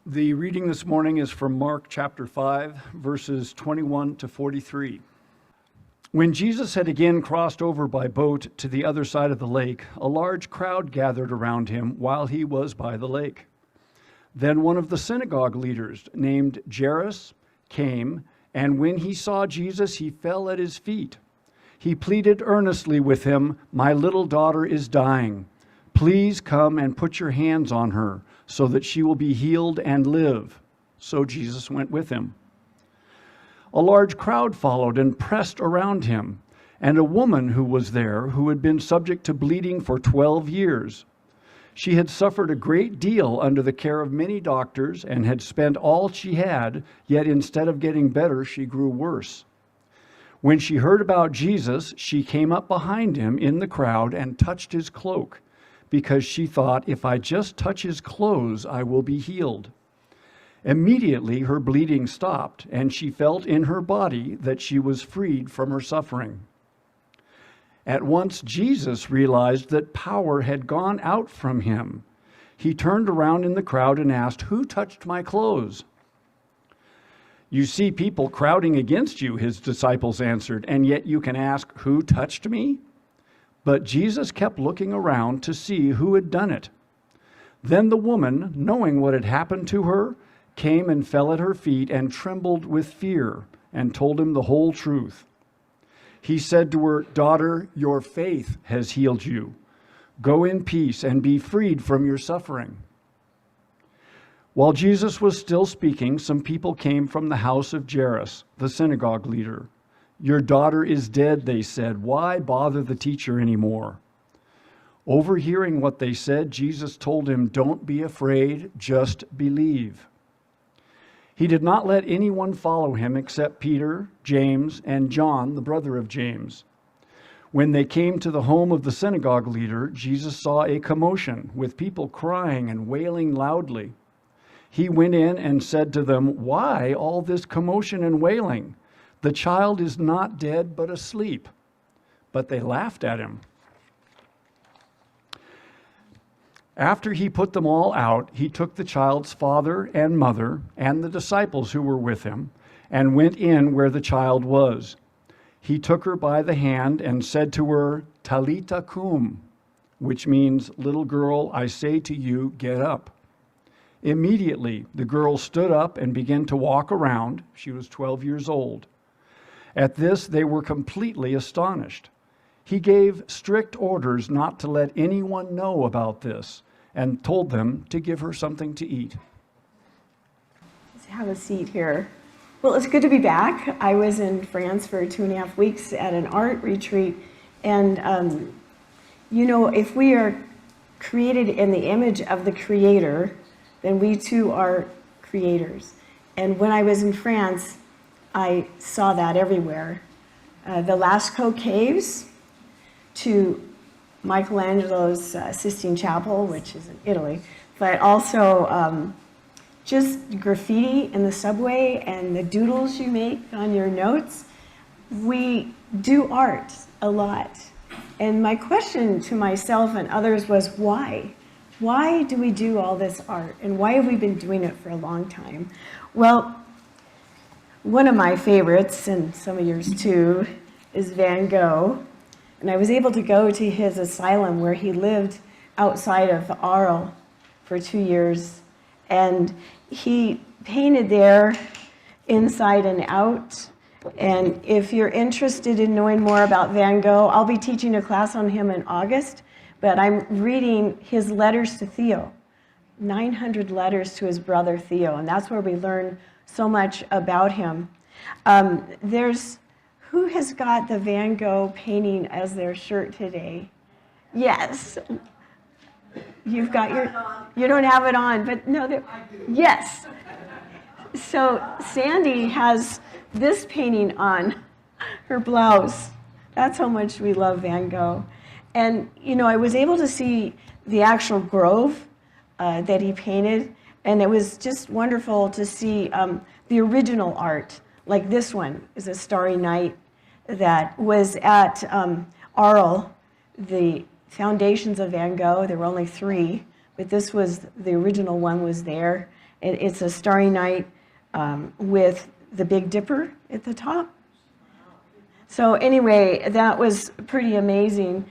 The reading this morning is from Mark chapter 5, verses 21 to 43. When Jesus had again crossed over by boat to the other side of the lake, a large crowd gathered around him while he was by the lake. Then one of the synagogue leaders, named Jairus, came, and when he saw Jesus, he fell at his feet. He pleaded earnestly with him, "My little daughter is dying. Please come and put your hands on her, so that she will be healed and live." So Jesus went with him. A large crowd followed and pressed around him, and a woman who was there who had been subject to bleeding for 12 years. She had suffered a great deal under the care of many doctors and had spent all she had, yet instead of getting better, she grew worse. When she heard about Jesus, she came up behind him in the crowd and touched his cloak, because she thought, "If I just touch his clothes, I will be healed." Immediately her bleeding stopped, and she felt in her body that she was freed from her suffering. At once Jesus realized that power had gone out from him. He turned around in the crowd and asked, "Who touched my clothes?" "You see people crowding against you," his disciples answered, "and yet you can ask, 'Who touched me?'" But Jesus kept looking around to see who had done it. Then the woman, knowing what had happened to her, came and fell at her feet and trembled with fear and told him the whole truth. He said to her, "Daughter, your faith has healed you. Go in peace and be freed from your suffering." While Jesus was still speaking, some people came from the house of Jairus, the synagogue leader. "Your daughter is dead," they said. "Why bother the teacher anymore?" Overhearing what they said, Jesus told him, "Don't be afraid, just believe." He did not let anyone follow him except Peter, James, and John, the brother of James. When they came to the home of the synagogue leader, Jesus saw a commotion with people crying and wailing loudly. He went in and said to them, "Why all this commotion and wailing? The child is not dead, but asleep." But they laughed at him. After he put them all out, he took the child's father and mother and the disciples who were with him and went in where the child was. He took her by the hand and said to her, "Talitha cum," which means, "Little girl, I say to you, get up." Immediately, the girl stood up and began to walk around. She was 12 years old. At this, they were completely astonished. He gave strict orders not to let anyone know about this and told them to give her something to eat. Let's have a seat here. Well, it's good to be back. I was in France for 2.5 weeks at an art retreat. And, if we are created in the image of the Creator, then we too are creators. And when I was in France, I saw that everywhere. The Lascaux Caves to Michelangelo's Sistine Chapel, which is in Italy, but also just graffiti in the subway and the doodles you make on your notes. We do art a lot. And my question to myself and others was, why? Why do we do all this art? And why have we been doing it for a long time? Well, one of my favorites, and some of yours too, is Van Gogh. And I was able to go to his asylum where he lived outside of Arles for 2 years. And he painted there inside and out. And if you're interested in knowing more about Van Gogh, I'll be teaching a class on him in August. But I'm reading his letters to Theo, 900 letters to his brother Theo. And that's where we learn so much about him. Who has got the Van Gogh painting as their shirt today? Yes. You've got you don't have it on, but no, yes. So Sandy has this painting on her blouse. That's how much we love Van Gogh. And, I was able to see the actual grove that he painted, and it was just wonderful to see the original art. Like this one is a Starry Night that was at Arles, the foundations of Van Gogh. There were only 3, but this was, the original one was there. It's a starry night with the Big Dipper at the top. So anyway, that was pretty amazing.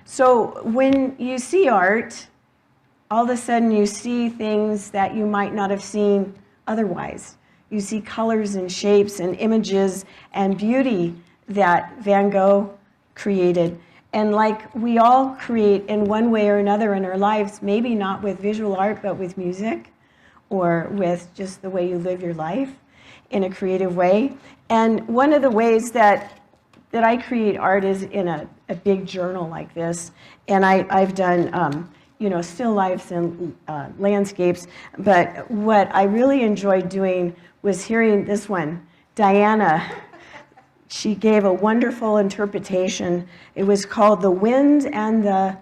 So when you see art, all of a sudden you see things that you might not have seen otherwise. You see colors and shapes and images and beauty that Van Gogh created. And like we all create in one way or another in our lives, maybe not with visual art, but with music or with just the way you live your life in a creative way. And one of the ways that I create art is in a big journal like this. And I've done still lifes and landscapes. But what I really enjoyed doing was hearing this one, Diana. She gave a wonderful interpretation. It was called The Wind and the...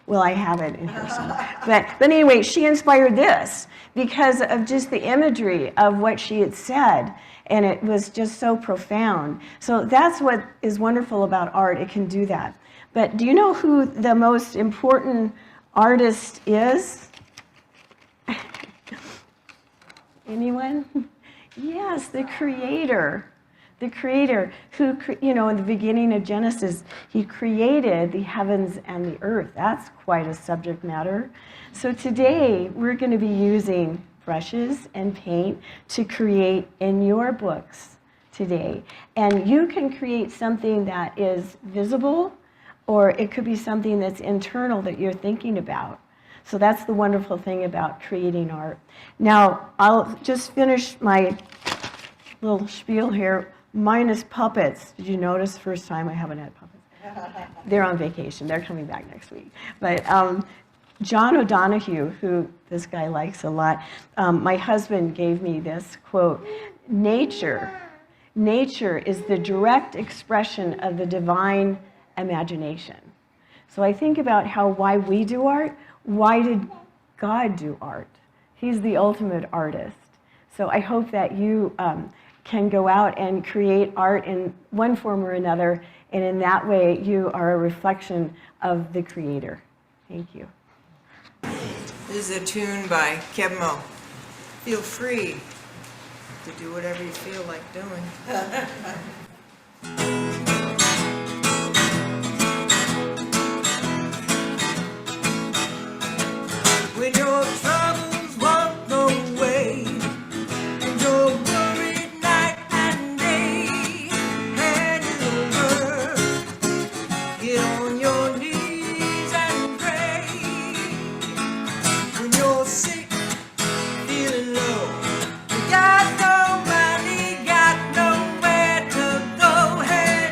Well, I have it in here somewhere. But anyway, she inspired this because of just the imagery of what she had said. And it was just so profound. So that's what is wonderful about art. It can do that. But do you know who the most important artist is? Anyone? Yes, the Creator. The Creator who, in the beginning of Genesis, He created the heavens and the earth. That's quite a subject matter. So today, we're going to be using brushes and paint to create in your books today. And you can create something that is visible, or it could be something that's internal that you're thinking about. So that's the wonderful thing about creating art. Now, I'll just finish my little spiel here. Minus puppets. Did you notice first time I haven't had puppets? They're on vacation. They're coming back next week. But John O'Donohue, who this guy likes a lot, my husband gave me this quote, nature is the direct expression of the divine imagination. So I think about why we do art. Why did God do art? He's the ultimate artist. So I hope that you can go out and create art in one form or another, and in that way you are a reflection of the Creator. Thank you. This is a tune by Kebmo. Feel free to do whatever you feel like doing. When your troubles won't go away, and you're worried night and day, hand it over, get on your knees and pray. When you're sick, feeling low, you got nobody, got nowhere to go, hand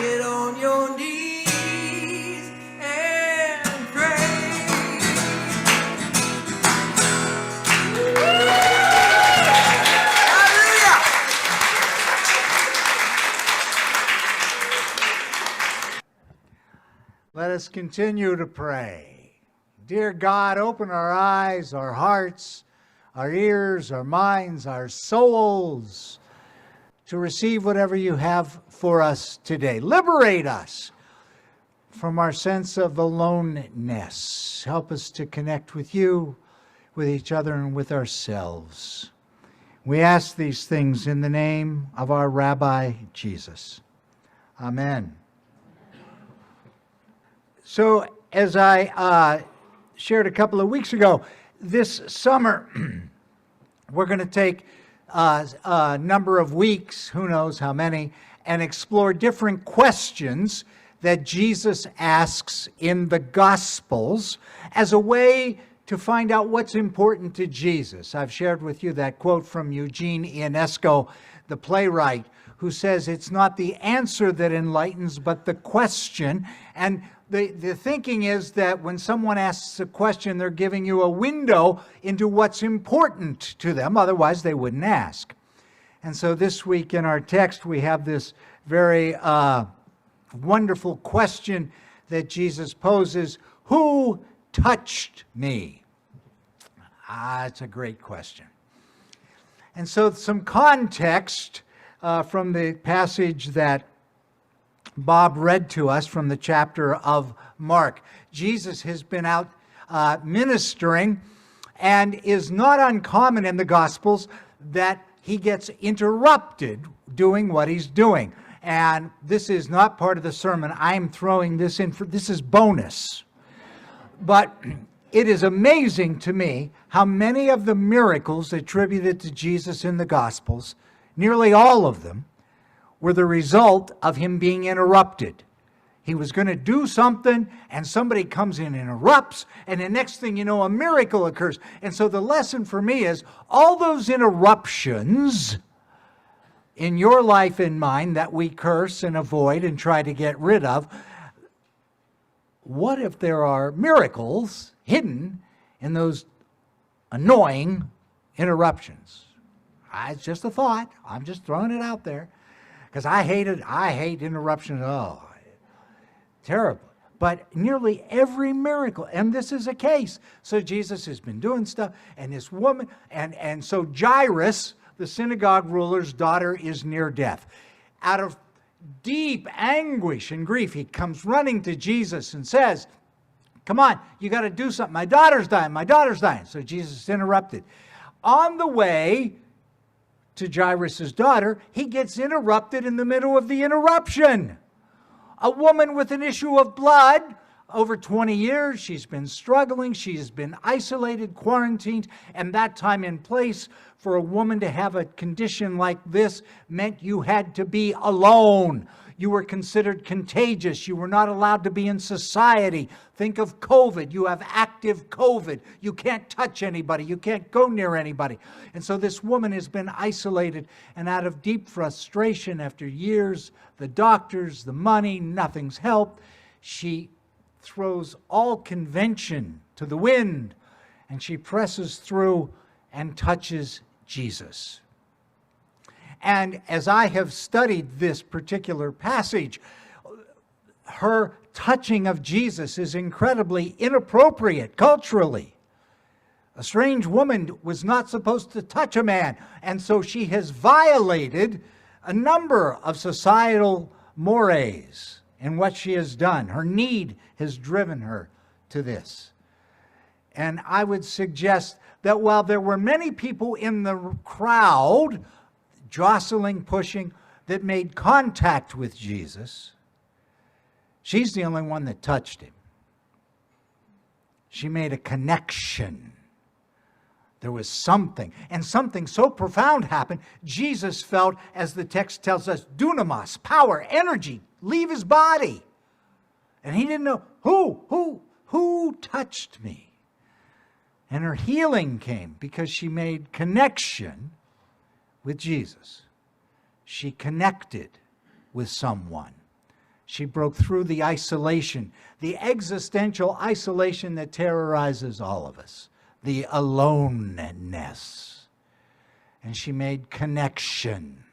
Get on your knees and pray. Hallelujah! Let us continue to pray. Dear God, open our eyes, our hearts, our ears, our minds, our souls to receive whatever you have for us today. Liberate us from our sense of aloneness. Help us to connect with you, with each other, and with ourselves. We ask these things in the name of our Rabbi Jesus. Amen. So, as I shared a couple of weeks ago, this summer we're going to take a number of weeks, who knows how many, and explore different questions that Jesus asks in the Gospels as a way to find out what's important to Jesus. I've shared with you that quote from Eugene Ionesco, the playwright, who says it's not the answer that enlightens, but the question. And the thinking is that when someone asks a question, they're giving you a window into what's important to them. Otherwise, they wouldn't ask. And so this week in our text, we have this very wonderful question that Jesus poses: who touched me? It's a great question. And so some context from the passage that Bob read to us from the chapter of Mark. Jesus has been out ministering, and is not uncommon in the Gospels that he gets interrupted doing what he's doing. And this is not part of the sermon. I'm throwing this in this is bonus. But it is amazing to me how many of the miracles attributed to Jesus in the Gospels, nearly all of them, were the result of him being interrupted. He was going to do something, and somebody comes in and interrupts, and the next thing you know, a miracle occurs. And so the lesson for me is, all those interruptions in your life and mine that we curse and avoid and try to get rid of, what if there are miracles hidden in those annoying interruptions? It's just a thought. I'm just throwing it out there. Because I hate interruptions. Oh, terrible. But nearly every miracle, and this is a case. So Jesus has been doing stuff, and this woman, and so Jairus, the synagogue ruler's daughter, is near death. Out of deep anguish and grief, he comes running to Jesus and says, come on, you got to do something. My daughter's dying. My daughter's dying. So Jesus is interrupted. On the way to Jairus' daughter, he gets interrupted in the middle of the interruption. A woman with an issue of blood, over 20 years, she's been struggling, she's been isolated, quarantined, and that time and place for a woman to have a condition like this meant you had to be alone. You were considered contagious. You were not allowed to be in society. Think of COVID. You have active COVID. You can't touch anybody. You can't go near anybody. And so this woman has been isolated, and out of deep frustration after years, the doctors, the money, nothing's helped. She throws all convention to the wind, and she presses through and touches Jesus. And as I have studied this particular passage, her touching of Jesus is incredibly inappropriate culturally. A strange woman was not supposed to touch a man, and so she has violated a number of societal mores in what she has done. Her need has driven her to this. And I would suggest that while there were many people in the crowd jostling, pushing, that made contact with Jesus, she's the only one that touched him. She made a connection. There was something, and something so profound happened, Jesus felt, as the text tells us, dunamis, power, energy, leave his body. And he didn't know, who touched me? And her healing came because she made connection with Jesus. She connected with someone. She broke through the isolation, the existential isolation that terrorizes all of us, the aloneness. And she made connection.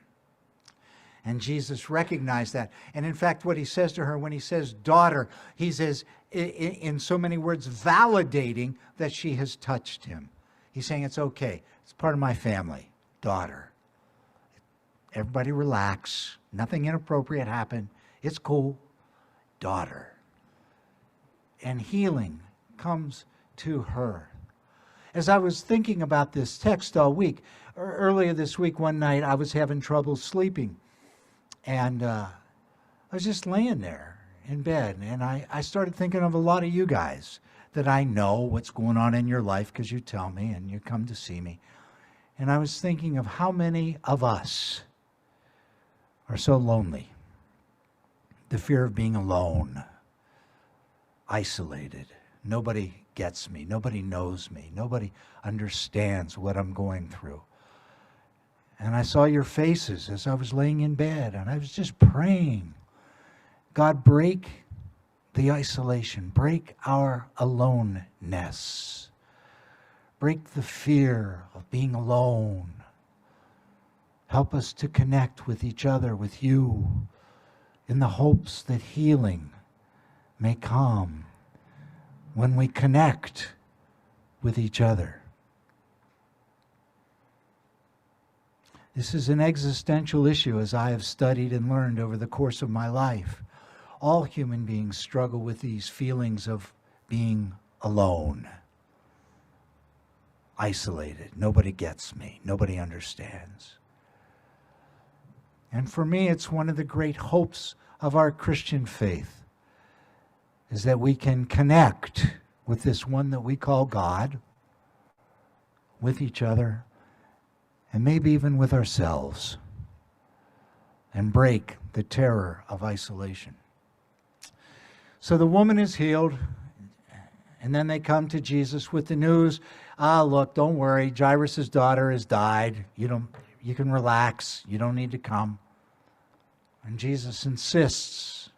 And Jesus recognized that. And in fact, what he says to her when he says daughter, he says in so many words, validating that she has touched him. He's saying it's okay. It's part of my family. Daughter. Everybody relax. Nothing inappropriate happened. It's cool. Daughter. And healing comes to her. As I was thinking about this text all week, earlier this week, one night, I was having trouble sleeping. And I was just laying there in bed. And I started thinking of a lot of you guys that I know what's going on in your life because you tell me and you come to see me. And I was thinking of how many of us are so lonely. The fear of being alone, isolated. Nobody gets me. Nobody knows me. Nobody understands what I'm going through. And I saw your faces as I was laying in bed, and I was just praying. God, break the isolation. Break our aloneness. Break the fear of being alone. Help us to connect with each other, with you, in the hopes that healing may come when we connect with each other. This is an existential issue as I have studied and learned over the course of my life. All human beings struggle with these feelings of being alone, isolated. Nobody gets me. Nobody understands. And for me, it's one of the great hopes of our Christian faith is that we can connect with this one that we call God, with each other, and maybe even with ourselves, and break the terror of isolation. So the woman is healed, and then they come to Jesus with the news, look, don't worry, Jairus' daughter has died. You can relax. You don't need to come. And Jesus insists,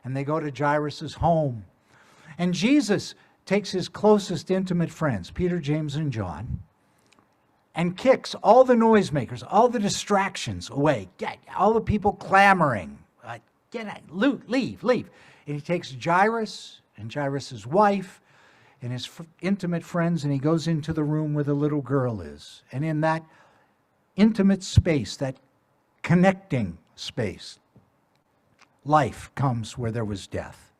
and they go to Jairus' home. And Jesus takes his closest intimate friends, Peter, James, and John, and kicks all the noisemakers, all the distractions away. Get all the people clamoring. Get out, leave. And he takes Jairus and Jairus' wife and his intimate friends, and he goes into the room where the little girl is. And in that intimate space, that connecting space, life comes where there was death.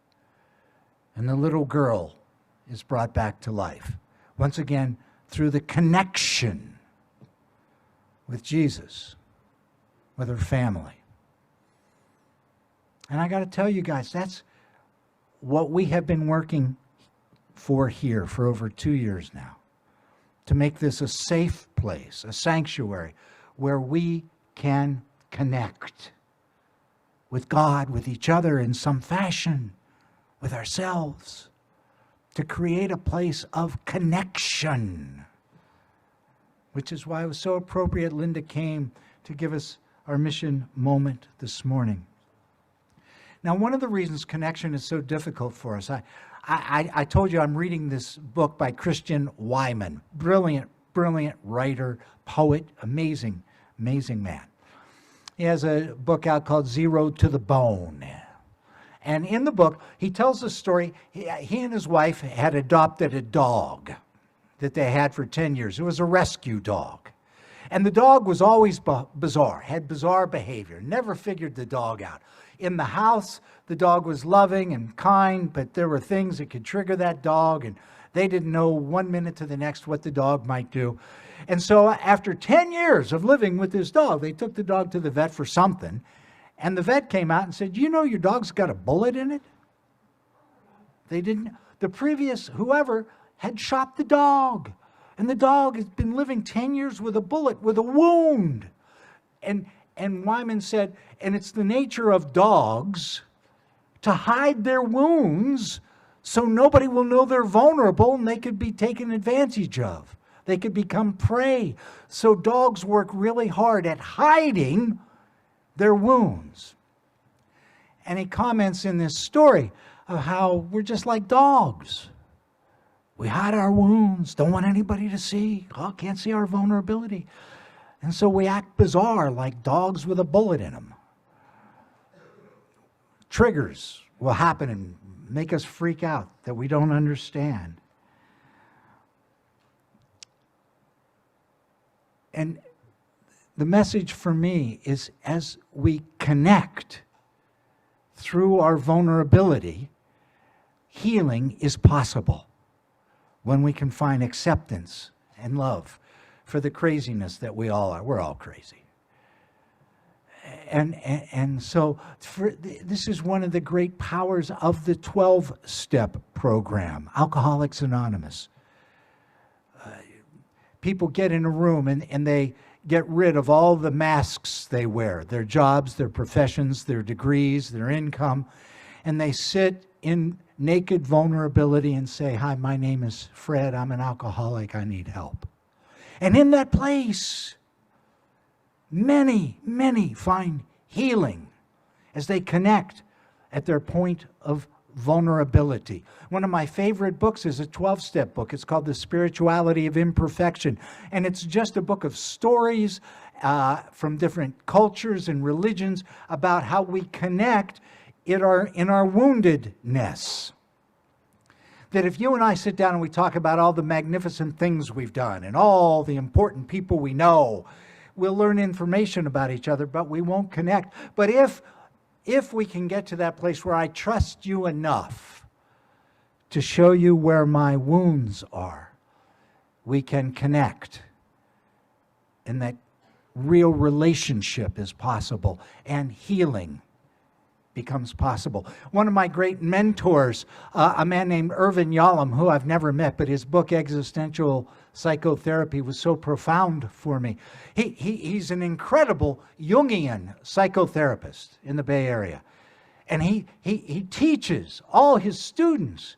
And the little girl is brought back to life. Once again, through the connection with Jesus, with her family. And I got to tell you guys, that's what we have been working for here for over 2 years now. To make this a safe place, a sanctuary, where we can connect with God, with each other in some fashion, with ourselves, to create a place of connection, which is why it was so appropriate Linda came to give us our mission moment this morning. Now, one of the reasons connection is so difficult for us, I told you I'm reading this book by Christian Wyman, brilliant writer, poet, amazing man. He has a book out called Zero to the Bone. And in the book, he tells the story, he and his wife had adopted a dog that they had for 10 years. It was a rescue dog. And the dog was always bizarre, had bizarre behavior, never figured the dog out. In the house, the dog was loving and kind, but there were things that could trigger that dog, and they didn't know 1 minute to the next what the dog might do. And so after 10 years of living with this dog, they took the dog to the vet for something, and the vet came out and said, you know your dog's got a bullet in it? They didn't. The previous, whoever, had shot the dog. And the dog has been living 10 years with a bullet, with a wound. And Wyman said, and it's the nature of dogs to hide their wounds so nobody will know they're vulnerable and they could be taken advantage of. They could become prey. So dogs work really hard at hiding their wounds. And he comments in this story of how we're just like dogs. We hide our wounds, don't want anybody to see. Oh, can't see our vulnerability. And so we act bizarre, like dogs with a bullet in them. Triggers will happen and make us freak out that we don't understand. And the message for me is, as we connect through our vulnerability, healing is possible when we can find acceptance and love for the craziness that we all are. We're all crazy. And so this is one of the great powers of the 12-step program, Alcoholics Anonymous. People get in a room and they get rid of all the masks they wear, their jobs, their professions, their degrees, their income, and they sit in naked vulnerability and say, "Hi, my name is Fred. I'm an alcoholic. I need help." And in that place, many, many find healing as they connect at their point of vulnerability. One of my favorite books is a 12-step book. It's called The Spirituality of Imperfection. And it's just a book of stories from different cultures and religions about how we connect in our woundedness. That if you and I sit down and we talk about all the magnificent things we've done and all the important people we know, we'll learn information about each other, but we won't connect. But if we can get to that place where I trust you enough to show you where my wounds are, we can connect. And that real relationship is possible, and healing becomes possible. One of my great mentors, a man named Irvin Yalom, who I've never met, but his book, Existential Psychotherapy, was so profound for me. He's an incredible Jungian psychotherapist in the Bay Area. And he teaches all his students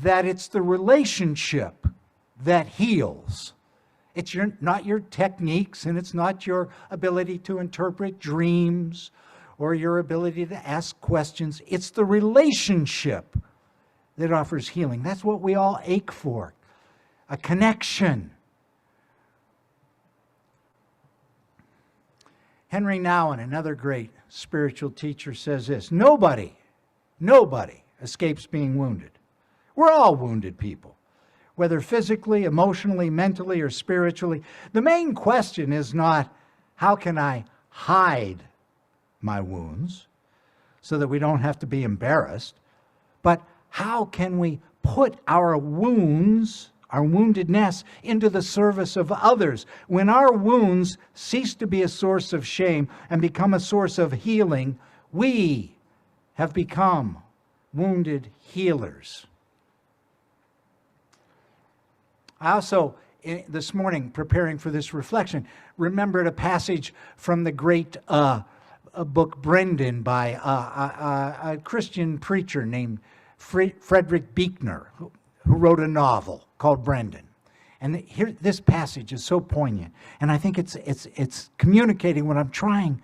that it's the relationship that heals. It's not your techniques, and it's not your ability to interpret dreams or your ability to ask questions. It's the relationship that offers healing. That's what we all ache for, a connection. Henry Nouwen, another great spiritual teacher, says this: nobody escapes being wounded. We're all wounded people, whether physically, emotionally, mentally, or spiritually. The main question is not, how can I hide my wounds so that we don't have to be embarrassed, but how can we put our wounds, our woundedness, into the service of others? When our wounds cease to be a source of shame and become a source of healing, we have become wounded healers. I also, this morning, preparing for this reflection, remembered a passage from the great book Brendan by a Christian preacher named Frederick Buechner, who wrote a novel called Brendan. And here, this passage is so poignant, and I think it's communicating what I'm trying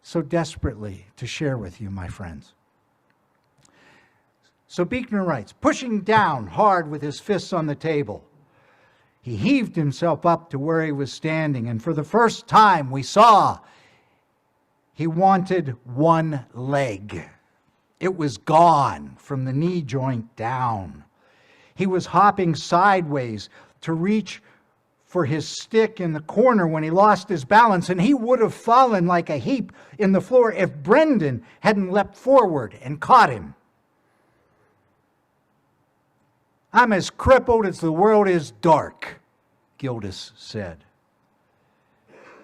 so desperately to share with you, my friends. So Buechner writes, pushing down hard with his fists on the table, he heaved himself up to where he was standing, and for the first time we saw he wanted one leg. It was gone from the knee joint down. He was hopping sideways to reach for his stick in the corner when he lost his balance, and he would have fallen like a heap in the floor if Brendan hadn't leapt forward and caught him. I'm as crippled as the world is dark, Gildas said.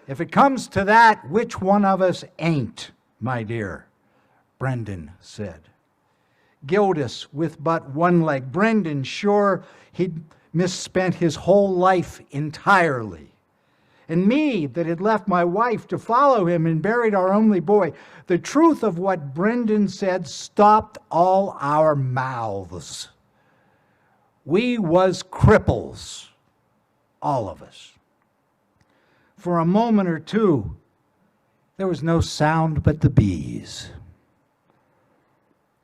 If it comes to that, which one of us ain't, my dear? Brendan said. Gildas with but one leg. Brendan sure he'd misspent his whole life entirely. And me that had left my wife to follow him and buried our only boy. The truth of what Brendan said stopped all our mouths. We was cripples, all of us. For a moment or two, there was no sound but the bees.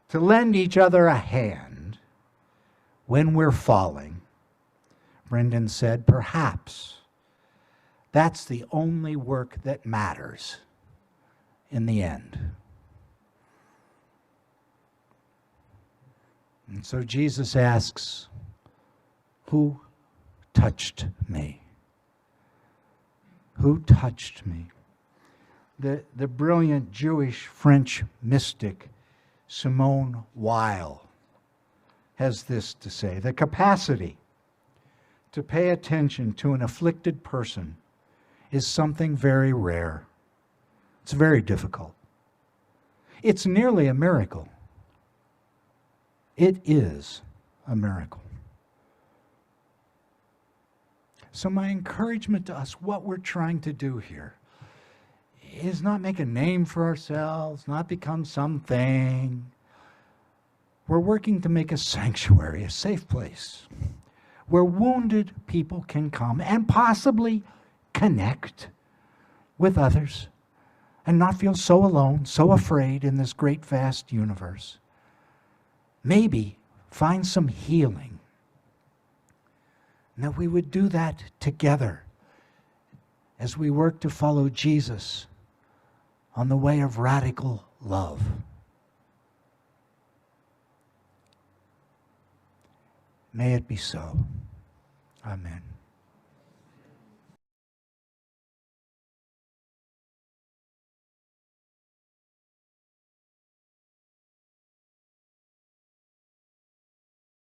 to lend each other a hand when we're falling, Brendan said, perhaps that's the only work that matters in the end. And so Jesus asks, who touched me? Who touched me? The brilliant Jewish French mystic Simone Weil has this to say: the capacity to pay attention to an afflicted person is something very rare. It's very difficult. It's nearly a miracle. It is a miracle. So my encouragement to us, what we're trying to do here, is not make a name for ourselves, not become something. We're working to make a sanctuary, a safe place, where wounded people can come and possibly connect with others and not feel so alone, so afraid in this great, vast universe. Maybe find some healing. And that we would do that together as we work to follow Jesus on the way of radical love. May it be so. Amen.